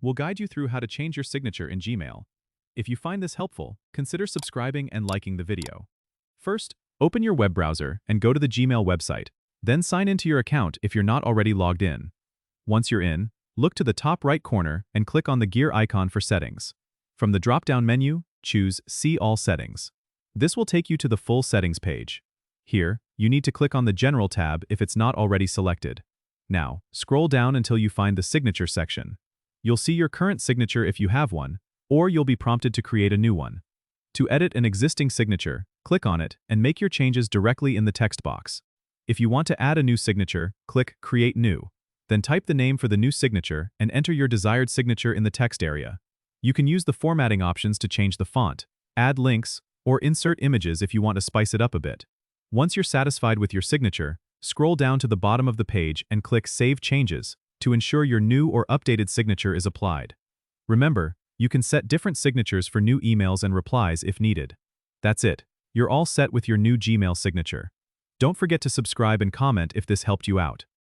we'll guide you through how to change your signature in Gmail. If you find this helpful, consider subscribing and liking the video. First, open your web browser and go to the Gmail website. Then sign into your account if you're not already logged in. Once you're in, look to the top right corner and click on the gear icon for settings. From the drop-down menu, choose See All Settings. This will take you to the full settings page. Here, you need to click on the General tab if it's not already selected. Now, scroll down until you find the Signature section. You'll see your current signature if you have one, or you'll be prompted to create a new one. To edit an existing signature, click on it and make your changes directly in the text box. If you want to add a new signature, click Create New. Then type the name for the new signature and enter your desired signature in the text area. You can use the formatting options to change the font, add links, or insert images if you want to spice it up a bit. Once you're satisfied with your signature, scroll down to the bottom of the page and click Save Changes to ensure your new or updated signature is applied. Remember, you can set different signatures for new emails and replies if needed. That's it. You're all set with your new Gmail signature. Don't forget to subscribe and comment if this helped you out.